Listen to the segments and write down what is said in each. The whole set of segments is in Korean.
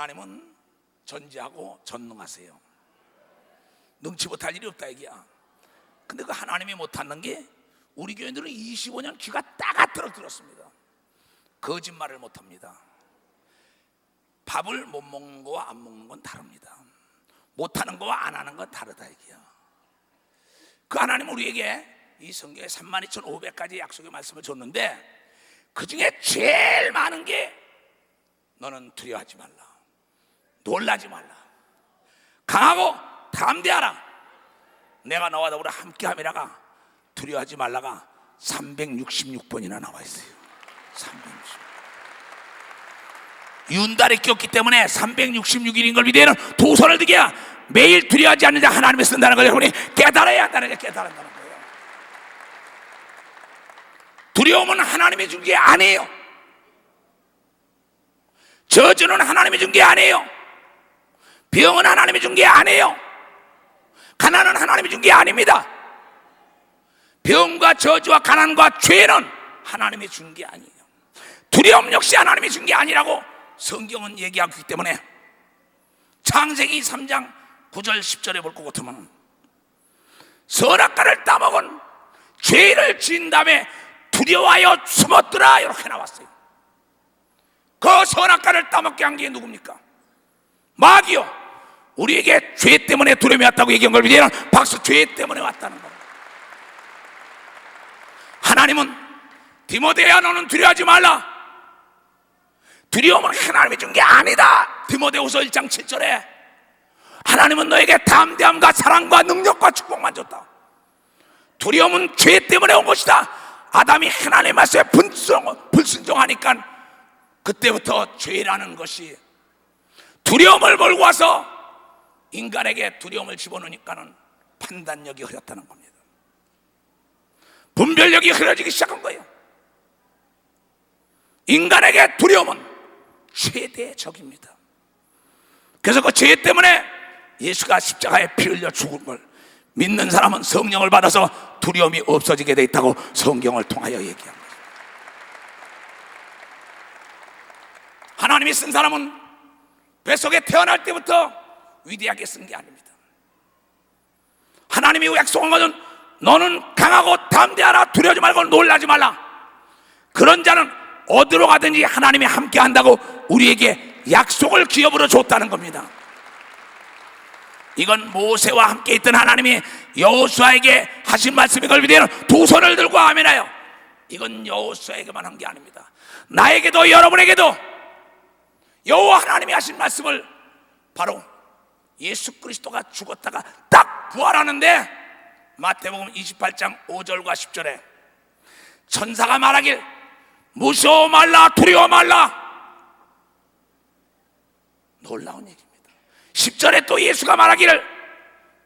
하나님은 전지하고 전능하세요. 능치 못할 일이 없다 얘기야. 근데 그 하나님이 못하는 게 우리 교인들은 25년 귀가 따갑도록 들었습니다. 거짓말을 못합니다. 밥을 못 먹는 거와 안 먹는 건 다릅니다. 못하는 거와 안 하는 건 다르다 얘기야. 그 하나님은 우리에게 이 성경에 32,500가지 약속의 말씀을 줬는데 그 중에 제일 많은 게 너는 두려워하지 말라, 놀라지 말라, 강하고 담대하라, 내가 너와 더불어 함께함이라가 두려워하지 말라가 366번이나 나와 있어요. 366. 윤달이 꼈기 때문에 366일인 걸 믿어야 두 손을 들게야 매일 두려워하지 않는 자 하나님이 쓴다는 걸 여러분이 깨달아야 한다는 게 깨달은다는 거예요. 두려움은 하나님이 준 게 아니에요. 저주는 하나님이 준 게 아니에요. 병은 하나님이 준 게 아니에요. 가난은 하나님이 준 게 아닙니다. 병과 저주와 가난과 죄는 하나님이 준 게 아니에요. 두려움 역시 하나님이 준 게 아니라고 성경은 얘기하고 있기 때문에 창세기 3장 9절 10절에 볼 것 같으면 선악과를 따먹은 죄를 지은 다음에 두려워하여 숨었더라 이렇게 나왔어요. 그 선악과를 따먹게 한 게 누굽니까? 마귀요. 우리에게 죄 때문에 두려움이 왔다고 얘기한 걸 믿으면 박수. 죄 때문에 왔다는 겁니다. 하나님은 디모데야 너는 두려워하지 말라. 두려움은 하나님이 준 게 아니다. 디모데후서 1장 7절에 하나님은 너에게 담대함과 사랑과 능력과 축복만 줬다. 두려움은 죄 때문에 온 것이다. 아담이 하나님 말씀에 불순종하니까 그때부터 죄라는 것이 두려움을 몰고 와서 인간에게 두려움을 집어넣으니까는 판단력이 흐렸다는 겁니다. 분별력이 흐려지기 시작한 거예요. 인간에게 두려움은 최대의 적입니다. 그래서 그 죄 때문에 예수가 십자가에 피 흘려 죽은 걸 믿는 사람은 성령을 받아서 두려움이 없어지게 돼 있다고 성경을 통하여 얘기합니다. 하나님이 쓴 사람은 뱃속에 태어날 때부터 위대하게 쓴 게 아닙니다. 하나님이 약속한 것은 너는 강하고 담대하라, 두려워하지 말고 놀라지 말라. 그런 자는 어디로 가든지 하나님이 함께 한다고 우리에게 약속을 기업으로 줬다는 겁니다. 이건 모세와 함께 있던 하나님이 여호수아에게 하신 말씀인 걸 믿으면 두 손을 들고 아멘하여. 이건 여호수아에게만 한 게 아닙니다. 나에게도 여러분에게도 여호와 하나님이 하신 말씀을 바로 예수 그리스도가 죽었다가 딱 부활하는데 마태복음 28장 5절과 10절에 천사가 말하길 무서워 말라, 두려워 말라. 놀라운 얘기입니다. 10절에 또 예수가 말하기를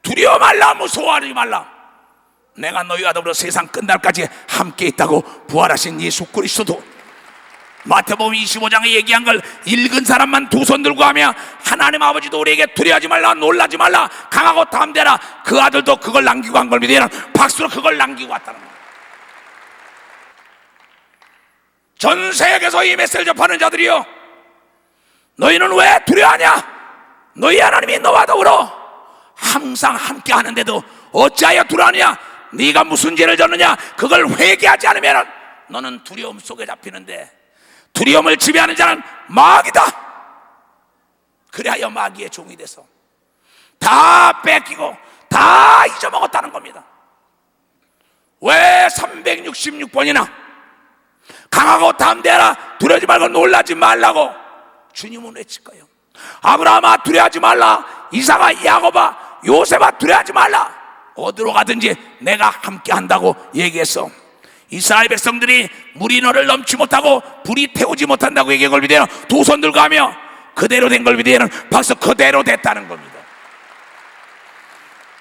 두려워 말라, 무서워하지 말라. 내가 너희와 더불어 세상 끝날까지 함께 있다고 부활하신 예수 그리스도도 마태복음 25장에 얘기한 걸 읽은 사람만 두 손 들고 하며 하나님 아버지도 우리에게 두려워하지 말라, 놀라지 말라, 강하고 담대라. 그 아들도 그걸 남기고 한 걸 믿으면 박수로 그걸 남기고 왔다는 거예요. 전 세계에서 이 메시지를 접하는 자들이요, 너희는 왜 두려워하냐? 너희 하나님이 너와 더불어 항상 함께 하는데도 어찌하여 두려워하냐? 네가 무슨 죄를 졌느냐? 그걸 회개하지 않으면 너는 두려움 속에 잡히는데 두려움을 지배하는 자는 마귀다. 그래야 마귀의 종이 돼서 다 뺏기고 다 잊어먹었다는 겁니다. 왜 366번이나 강하고 담대하라, 두려워하지 말고 놀라지 말라고 주님은 외칠까요? 아브라함아 두려워하지 말라, 이삭아 야곱아 요셉아 두려워하지 말라. 어디로 가든지 내가 함께 한다고 얘기했어. 이스라엘 백성들이 물이 너를 넘지 못하고 불이 태우지 못한다고 얘기한 걸 믿으면 두 손 들고 하며 그대로 된 걸 믿으면 벌써 그대로 됐다는 겁니다.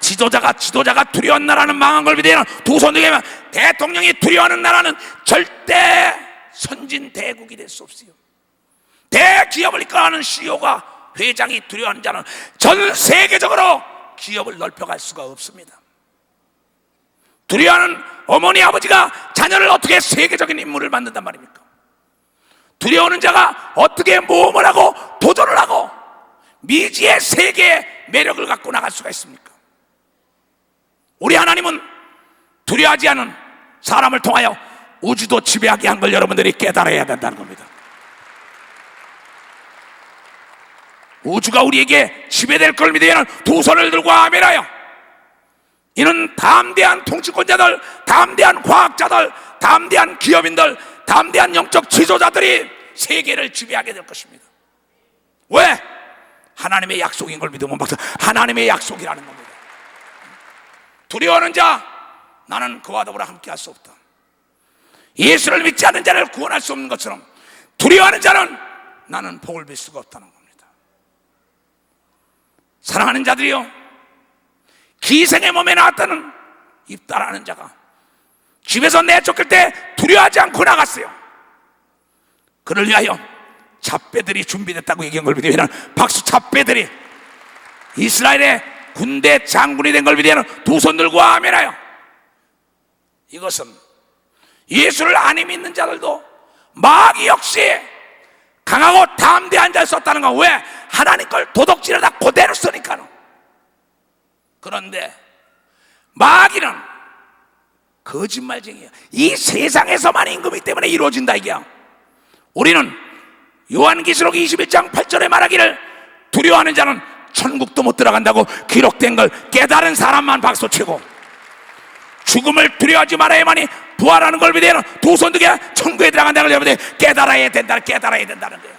지도자가 두려운 나라는 망한 걸 믿으면 두 손 들고 하면 대통령이 두려워하는 나라는 절대 선진 대국이 될 수 없어요. 대기업을 이끌어가는 CEO가, 회장이 두려워하는 자는 전 세계적으로 기업을 넓혀갈 수가 없습니다. 두려워하는 어머니 아버지가 자녀를 어떻게 세계적인 인물을 만든단 말입니까? 두려워하는 자가 어떻게 모험을 하고 도전을 하고 미지의 세계의 매력을 갖고 나갈 수가 있습니까? 우리 하나님은 두려워하지 않은 사람을 통하여 우주도 지배하게 한 걸 여러분들이 깨달아야 된다는 겁니다. 우주가 우리에게 지배될 걸 믿으면 두 손을 들고 아멘하여, 이는 담대한 통치권자들, 담대한 과학자들, 담대한 기업인들, 담대한 영적 지도자들이 세계를 지배하게 될 것입니다. 왜? 하나님의 약속인 걸 믿으면 박사, 하나님의 약속이라는 겁니다. 두려워하는 자, 나는 그와 더불어 함께 할 수 없다. 예수를 믿지 않는 자를 구원할 수 없는 것처럼 두려워하는 자는 나는 복을 빌 수가 없다는 겁니다. 사랑하는 자들이요, 기생의 몸에 나왔다는 입다라는 자가 집에서 내쫓길 때 두려워하지 않고 나갔어요. 그를 위하여 잡배들이 준비됐다고 얘기한 걸 믿으면 박수. 잡배들이 이스라엘의 군대 장군이 된 걸 믿으면 두 손 들고 아멘하여. 이것은 예수를 안 믿는 자들도 마귀 역시 강하고 담대한 자를 썼다는 건 왜? 하나님 걸 도둑질하다 그대로 쓰니까는. 그런데 마귀는 거짓말쟁이야. 이 세상에서만 임금이기 때문에 이루어진다 이게야. 우리는 요한계시록 21장 8절에 말하기를 두려워하는 자는 천국도 못 들어간다고 기록된 걸 깨달은 사람만 박수치고, 죽음을 두려워하지 말아야만이 부활하는 걸 믿으면 두 손 들게 천국에 들어간다는 걸 여러분들 깨달아야 된다는 거예요.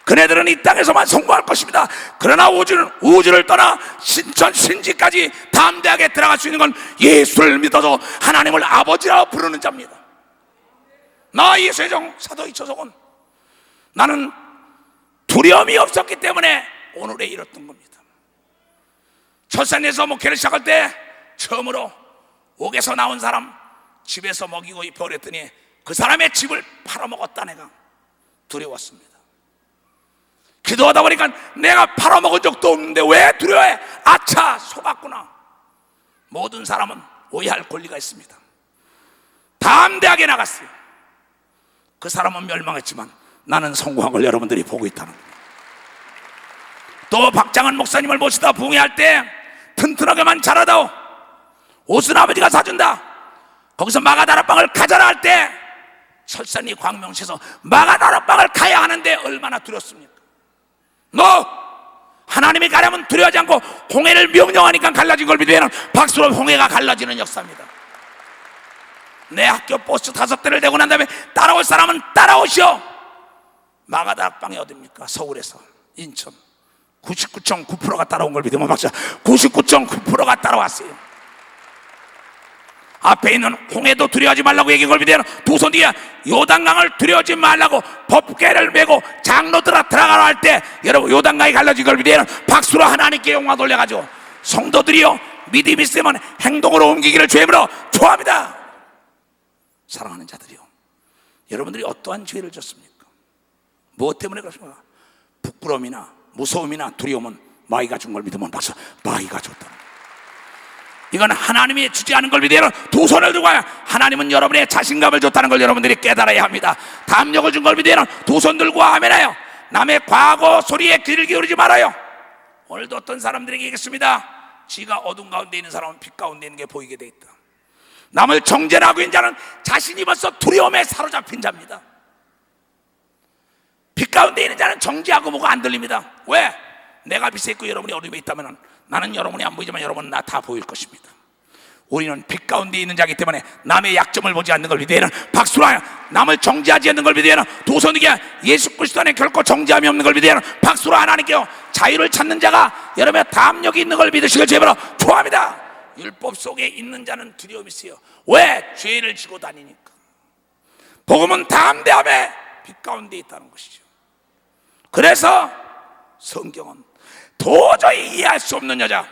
그네들은 이 땅에서만 성공할 것입니다. 그러나 우주를 떠나 신천 신지까지 담대하게 들어갈 수 있는 건 예수를 믿어서 하나님을 아버지라고 부르는 자입니다. 나 이세종 사도 이초석은 나는 두려움이 없었기 때문에 오늘에 이뤘던 겁니다. 철산에서 목회를 시작할 때 처음으로 옥에서 나온 사람 집에서 먹이고 입혀버렸더니 그 사람의 집을 팔아먹었다. 내가 두려웠습니다. 기도하다 보니까 내가 팔아먹은 적도 없는데 왜 두려워해? 아차, 속았구나. 모든 사람은 오해할 권리가 있습니다. 담대하게 나갔어요. 그 사람은 멸망했지만 나는 성공한 걸 여러분들이 보고 있다는 거예요. 또 박장한 목사님을 모시다 부흥회할 때 튼튼하게만 자라다오, 옷은 아버지가 사준다, 거기서 마가다락방을 가져라 할 때 설산이 광명시에서 마가다락방을 가야 하는데 얼마나 두렵습니까? 너 하나님이 가려면 두려워하지 않고 홍해를 명령하니까 갈라진 걸 믿으면 박수로 홍해가 갈라지는 역사입니다. 내 학교 버스 5대를 내고 난 다음에 따라올 사람은 따라오시오. 마가다락방이 어딥니까? 서울에서 인천 99.9%가 따라온 걸 믿으면 박수. 99.9%가 따라왔어요. 앞에 있는 홍해도 두려워하지 말라고 얘기한 걸 믿으면 두 손 뒤에 요단강을 두려워하지 말라고 법궤를 메고 장로들아 들어가라 할 때 여러분 요단강이 갈라진 걸 믿으면 박수로 하나님께 영광 돌려가지고, 성도들이요 믿음이 있으면 행동으로 옮기기를 주임으로 좋아합니다. 사랑하는 자들이요, 여러분들이 어떠한 죄를 졌습니까? 무엇 때문에 그렇습니까? 부끄러움이나 무서움이나 두려움은 마귀가 준 걸 믿으면 박수. 마귀가 줬다. 이건 하나님이 주지 않은 걸 믿으면 두 손을 들고 와요. 하나님은 여러분의 자신감을 줬다는 걸 여러분들이 깨달아야 합니다. 담력을 준 걸 믿으면 두 손 들고 아멘하여. 남의 과거 소리에 귀를 기울이지 말아요. 오늘도 어떤 사람들에게 얘기했습니다. 지가 어둠 가운데 있는 사람은 빛 가운데 있는 게 보이게 돼 있다. 남을 정죄하고 있는 자는 자신이 벌써 두려움에 사로잡힌 자입니다. 빛 가운데 있는 자는 정죄하고 뭐가 안 들립니다. 왜? 내가 빛에 있고 여러분이 어둠에 있다면 나는 여러분이 안 보이지만 여러분은 나 다 보일 것입니다. 우리는 빛 가운데 있는 자이기 때문에 남의 약점을 보지 않는 걸 믿으면 박수로 하여. 남을 정죄하지 않는 걸 믿으면 두 손 들게 예수 그리스도 안에 결코 정죄함이 없는 걸 믿으면 박수로 하나님께요 자유를 찾는 자가 여러분의 담력이 있는 걸 믿으시길 제발 좋아합니다. 율법 속에 있는 자는 두려움이 있어요. 왜? 죄를 지고 다니니까. 복음은 담대함에 빛 가운데 있다는 것이죠. 그래서 성경은 도저히 이해할 수 없는 여자,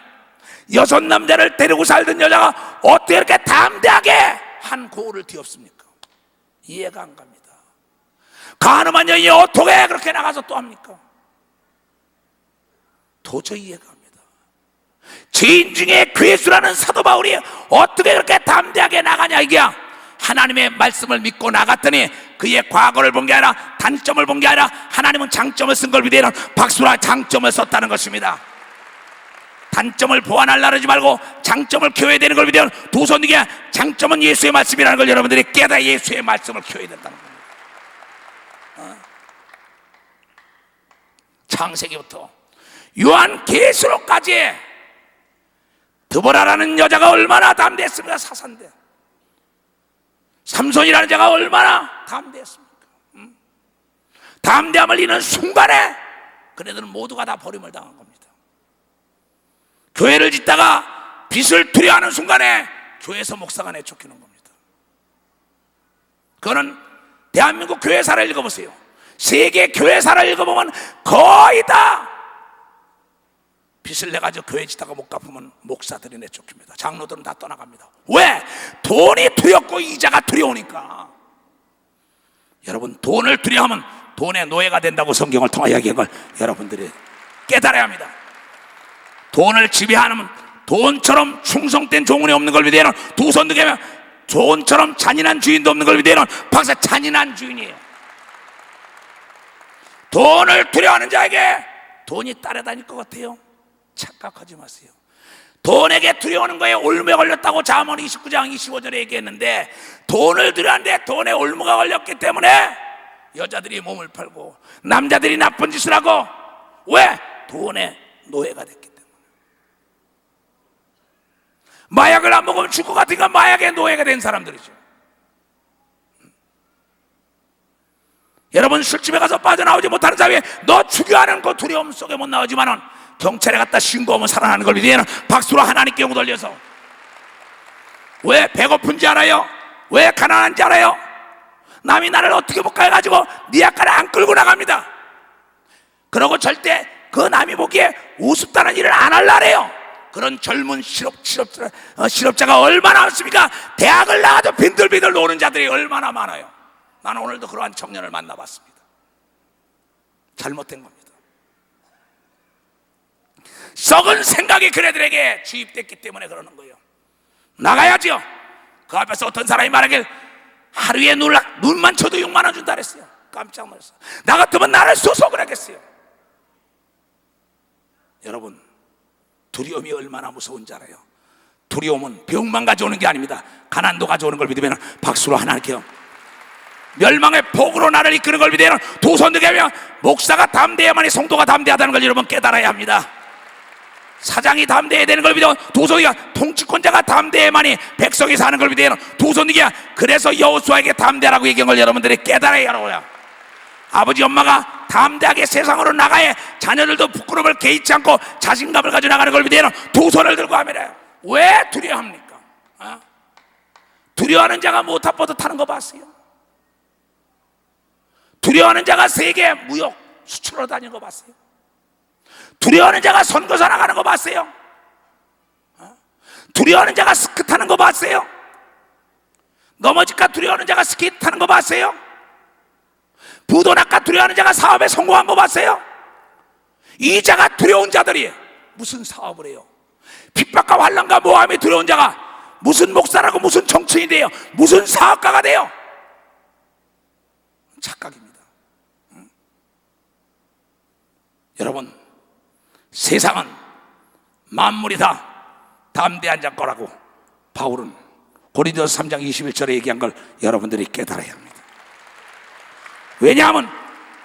6 남자를 데리고 살던 여자가 어떻게 이렇게 담대하게 한 고을을 뒤엎습니까? 이해가 안 갑니다. 가늠한 여인이 어떻게 그렇게 나가서 또 합니까? 도저히 이해가 안 갑니다. 죄인 중에 괴수라는 사도 바울이 어떻게 그렇게 담대하게 나가냐 이게야. 하나님의 말씀을 믿고 나갔더니 그의 과거를 본 게 아니라 단점을 본 게 아니라 하나님은 장점을 쓴 걸 위대한 박수라 장점을 썼다는 것입니다. 단점을 보완하려고 하지 말고 장점을 키워야 되는 걸 위대한 도선에게 장점은 예수의 말씀이라는 걸 여러분들이 깨달아 예수의 말씀을 키워야 된다는 겁니다. 창세기부터 요한계시록까지 드보라라는 여자가 얼마나 담대했습니까? 사산대. 삼손이라는 자가 얼마나 담대했습니까? 담대함을 잃는 순간에 그네들은 모두가 다 버림을 당한 겁니다. 교회를 짓다가 빚을 두려워하는 순간에 교회에서 목사가 내쫓기는 겁니다. 그거는 대한민국 교회사를 읽어보세요. 세계 교회사를 읽어보면 거의 다 빚을 내가지고 교회 짓다가 못 갚으면 목사들이 내쫓깁니다. 장로들은 다 떠나갑니다. 왜? 돈이 두렵고 이자가 두려우니까. 여러분, 돈을 두려워하면 돈의 노예가 된다고 성경을 통하여 이야기한 걸 여러분들이 깨달아야 합니다. 돈을 지배하면 돈처럼 충성된 종은이 없는 걸 위대한 두 손 들게 하면 돈처럼 잔인한 주인도 없는 걸 위대한 박사 잔인한 주인이에요. 돈을 두려워하는 자에게 돈이 따라다닐 것 같아요? 착각하지 마세요. 돈에게 두려워하는 거에 올무에 걸렸다고 잠언 29장 25절에 얘기했는데, 돈을 두려워하는데 돈에 올무가 걸렸기 때문에 여자들이 몸을 팔고 남자들이 나쁜 짓을 하고, 왜? 돈의 노예가 됐기 때문에. 마약을 안 먹으면 죽을 것 같으니까 마약의 노예가 된 사람들이죠. 여러분, 술집에 가서 빠져나오지 못하는 사람이 너 죽여하는 그 두려움 속에 못 나오지만은 경찰에 갖다 신고하면 살아나는 걸 위대한 박수로 하나님께 영을 돌려서. 왜 배고픈지 알아요? 왜 가난한지 알아요? 남이 나를 어떻게 볼까 해가지고 네 아까를 안 끌고 나갑니다. 그러고 절대 그 남이 보기에 우습다는 일을 안 하려래요. 그런 젊은 실업자가 얼마나 많습니까? 대학을 나가도 빈들빈들 노는 자들이 얼마나 많아요. 나는 오늘도 그러한 청년을 만나봤습니다. 잘못된 겁니다. 썩은 생각이 그네들에게 주입됐기 때문에 그러는 거예요. 나가야죠. 그 앞에서 어떤 사람이 말하길 하루에 눈만 쳐도 6만 원 준다 그랬어요. 깜짝 놀랐어요. 나 같으면 나를 쏘속을 하겠어요. 여러분, 두려움이 얼마나 무서운지 알아요? 두려움은 병만 가져오는 게 아닙니다. 가난도 가져오는 걸 믿으면 박수로 하나님께요. 멸망의 복으로 나를 이끄는 걸 믿으면 두 손 들게 하면 목사가 담대해야만이 성도가 담대하다는 걸 여러분 깨달아야 합니다. 사장이 담대해야 되는 걸 믿으면 두 손이가 통치권자가 담대해야만이 백성이 사는 걸 믿으면 두 손이가 그래서 여호수아에게 담대하라고 얘기한 걸 여러분들이 깨달아야 하라고요. 아버지 엄마가 담대하게 세상으로 나가야 자녀들도 부끄러움을 개의치 않고 자신감을 가지고 나가는 걸 믿으면 두 손을 들고 하면 왜 두려워합니까? 두려워하는 자가 모타보드 타는 거 봤어요? 두려워하는 자가 세계 무역 수출하러 다니는 거 봤어요? 두려워하는 자가 선거사 나가는 거 봤어요? 두려워하는 자가 스키 타는 거 봤어요? 넘어질까 두려워하는 자가 스키 타는 거 봤어요? 부도날까 두려워하는 자가 사업에 성공한 거 봤어요? 이 자가 두려운 자들이 무슨 사업을 해요? 핍박과 환난과 모함이 두려운 자가 무슨 목사라고 무슨 정치인이 돼요? 무슨 사업가가 돼요? 착각입니다. 여러분, 세상은 만물이 다 담대한 자 거라고 바울은 고린도서 3장 21절에 얘기한 걸 여러분들이 깨달아야 합니다. 왜냐하면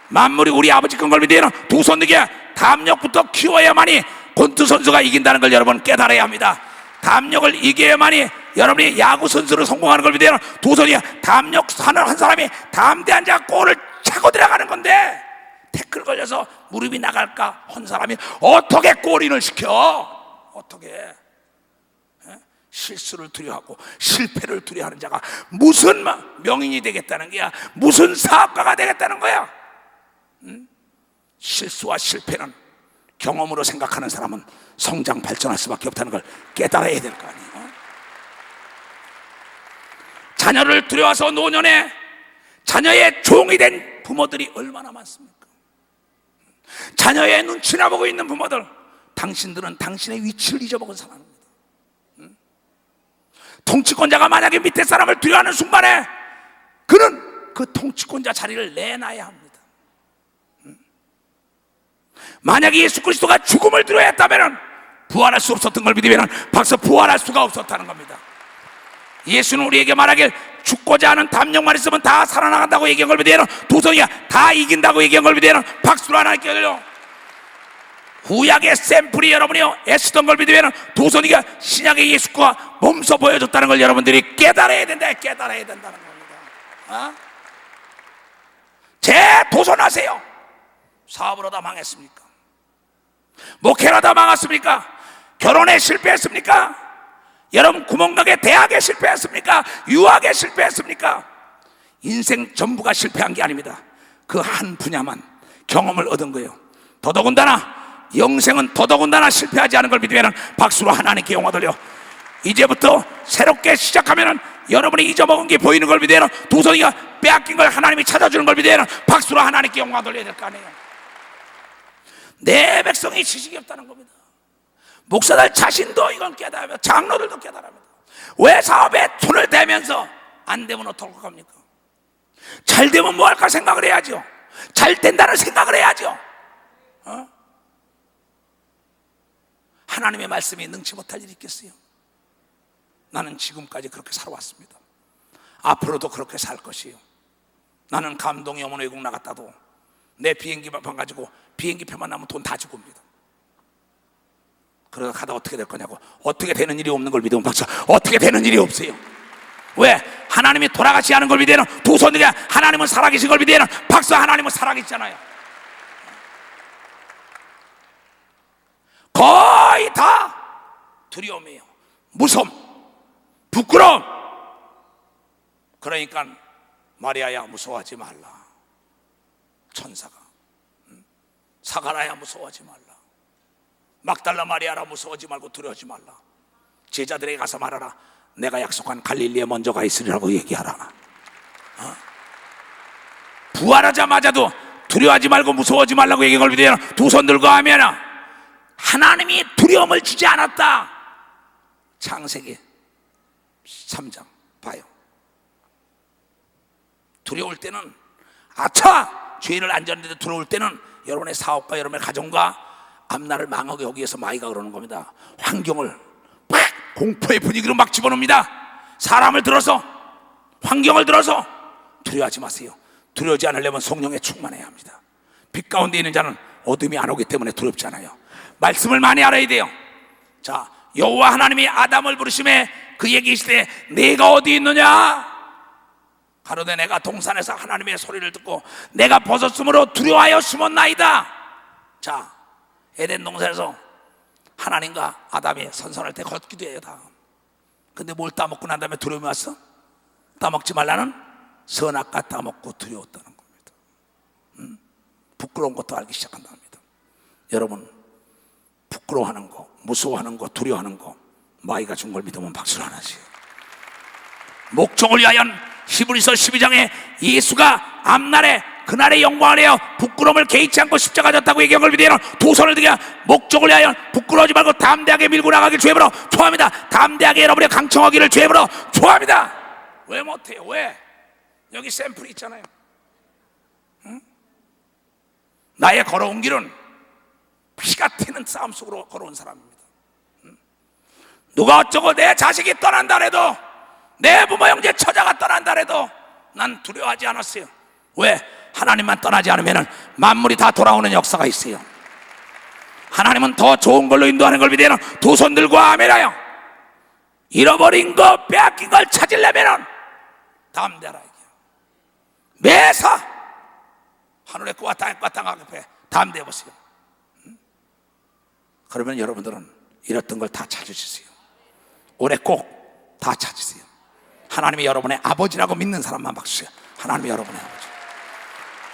만물이 우리 아버지 건 걸 믿으면 두 손 들게 담력부터 키워야만이 권투 선수가 이긴다는 걸 여러분 깨달아야 합니다. 담력을 이겨야만이 여러분이 야구 선수로 성공하는 걸 믿으면 두 손이 담력 하는 한 사람이 담대한 자가 골을 차고 들어가는 건데, 태클 걸려서 무릎이 나갈까 한 사람이 어떻게 골인을 시켜? 어떻게? 실수를 두려워하고 실패를 두려워하는 자가 무슨 명인이 되겠다는 거야? 무슨 사업가가 되겠다는 거야? 실수와 실패는 경험으로 생각하는 사람은 성장 발전할 수밖에 없다는 걸 깨달아야 될 거 아니에요? 자녀를 두려워서 노년에 자녀의 종이 된 부모들이 얼마나 많습니까? 자녀의 눈치나 보고 있는 부모들, 당신들은 당신의 위치를 잊어먹은 사람입니다. 통치권자가 만약에 밑에 사람을 두려워하는 순간에 그는 그 통치권자 자리를 내놔야 합니다. 만약에 예수 그리스도가 죽음을 두려워했다면 부활할 수 없었던 걸 믿으면 벌써 부활할 수가 없었다는 겁니다. 예수는 우리에게 말하길 죽고자 하는 담력만 있으면 다 살아나간다고 얘기한 걸 믿으면 도선이가 다 이긴다고 얘기한 걸 믿으면 박수로 하나님께 드려. 구약의 샘플이 여러분이요 애쓰던 걸 믿으면 도선이가 신약의 예수과 몸소 보여줬다는 걸 여러분들이 깨달아야 된다. 깨달아야 된다는 겁니다. 재도전하세요. 사업을 하다 망했습니까? 목회를 하다 망했습니까? 결혼에 실패했습니까? 여러분 구멍가게 대학에 실패했습니까? 유학에 실패했습니까? 인생 전부가 실패한 게 아닙니다. 그 한 분야만 경험을 얻은 거예요. 더더군다나 영생은 더더군다나 실패하지 않은 걸 믿으면 박수로 하나님께 영화 돌려. 이제부터 새롭게 시작하면 여러분이 잊어먹은 게 보이는 걸 믿으면 도선이가 빼앗긴 걸 하나님이 찾아주는 걸 믿으면 박수로 하나님께 영화 돌려야 될 거 아니에요. 내 백성이 지식이 없다는 겁니다. 목사들 자신도 이건 깨달으며 장로들도 깨달습니다. 왜 사업에 손을 대면서 안 되면 어떡합니까? 잘 되면 뭐 할까 생각을 해야죠. 잘 된다는 생각을 해야죠. 하나님의 말씀이 능치 못할 일이 있겠어요? 나는 지금까지 그렇게 살아왔습니다. 앞으로도 그렇게 살 것이에요. 나는 감동 영혼 외국 나갔다도 내 비행기만 가지고 비행기 표만 나면 돈 다 주고 옵니다. 그러다 가다 어떻게 될 거냐고. 어떻게 되는 일이 없는 걸 믿으면 박수. 어떻게 되는 일이 없어요. 왜? 하나님이 돌아가시 하는 걸 믿으면 두 손들이 하나님은 살아계신 걸 믿으면 박수. 하나님은 살아계시잖아요. 거의 다 두려움이에요. 무서움, 부끄러움. 그러니까 마리아야 무서워하지 말라. 천사가 사가라야 무서워하지 말라. 막달라 마리아라 무서워하지 말고 두려워하지 말라. 제자들에게 가서 말하라. 내가 약속한 갈릴리에 먼저 가 있으리라고 얘기하라. 부활하자마자도 두려워하지 말고 무서워하지 말라고 얘기한 걸 믿으면 두 손 들고 하면 하나님이 두려움을 주지 않았다. 창세기 3장 봐요. 두려울 때는 아차! 죄인을 안전한데 두려울 때는 여러분의 사업과 여러분의 가정과 앞날을 망하게 하기 위해서 마귀가 그러는 겁니다. 환경을 막 공포의 분위기로 막 집어넣습니다. 사람을 들어서 환경을 들어서 두려워하지 마세요. 두려워하지 않으려면 성령에 충만해야 합니다. 빛 가운데 있는 자는 어둠이 안 오기 때문에 두렵지 않아요. 말씀을 많이 알아야 돼요. 자, 여호와 하나님이 아담을 부르심에 그에게 이르시되 내가 어디 있느냐? 가로되 내가 동산에서 하나님의 소리를 듣고 내가 벗었으므로 두려워하여 숨었나이다. 자, 에덴 동산에서 하나님과 아담이 선선할 때 걷기도 해요. 다. 근데 뭘 따먹고 난 다음에 두려움이 왔어? 따먹지 말라는 선악과 따먹고 두려웠다는 겁니다. 부끄러운 것도 알기 시작한답니다. 여러분, 부끄러워하는 거, 무서워하는 거, 두려워하는 거 마귀가 준 걸 믿으면 박수를 하나씩. 목적을 위하여 히브리서 12장에 예수가 앞날에 그날의 영광을 위하여 부끄러움을 개의치 않고 십자가 졌다고 얘기한 걸 믿으면 두 손을 들게 목적을 위하여 부끄러워하지 말고 담대하게 밀고 나가길 주님으로 초합니다. 담대하게 여러분의 강청하기를 주님으로 초합니다. 왜 못해요? 왜? 여기 샘플이 있잖아요. 응? 나의 걸어온 길은 피가 튀는 싸움 속으로 걸어온 사람입니다. 응? 누가 어쩌고 내 자식이 떠난다 해도 내 부모 형제 처자가 떠난다 해도 난 두려워하지 않았어요. 왜? 하나님만 떠나지 않으면 만물이 다 돌아오는 역사가 있어요. 하나님은 더 좋은 걸로 인도하는 걸 믿으면 두 손 들고 아멘하여. 잃어버린 거 빼앗긴 걸 찾으려면 담대하라. 매사 하늘의 꽃과 땅의 꽃과 땅 앞에 담대해 보세요. 그러면 여러분들은 잃었던 걸 다 찾으시세요. 올해 꼭 다 찾으세요. 하나님이 여러분의 아버지라고 믿는 사람만 박수세요. 하나님이 여러분의 아버지.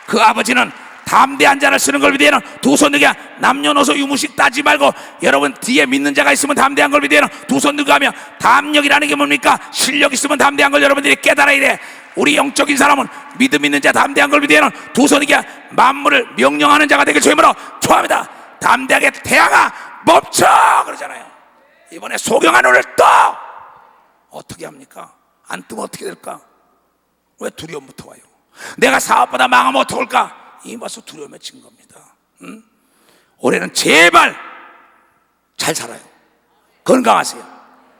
그 아버지는 담대한 자를 쓰는 걸 믿으면 두 손 들게 남녀노소 유무식 따지 말고 여러분 뒤에 믿는 자가 있으면 담대한 걸 믿으면 두 손 들고 하며 담력이라는 게 뭡니까? 실력 있으면 담대한 걸 여러분들이 깨달아야 돼. 우리 영적인 사람은 믿음 있는 자 담대한 걸 믿으면 두 손 들게 만물을 명령하는 자가 되길 주님으로 초합니다. 담대하게 태양아 멈춰 그러잖아요. 이번에 소경한 눈을 떠. 어떻게 합니까? 안 뜨면 어떻게 될까? 왜 두려움부터 와요? 내가 사업보다 망하면 어떡할까? 이 벌써 두려움에 진 겁니다. 올해는 제발 잘 살아요. 건강하세요.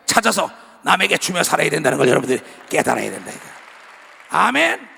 찾아서 남에게 주며 살아야 된다는 걸 여러분들이 깨달아야 된다. 아멘.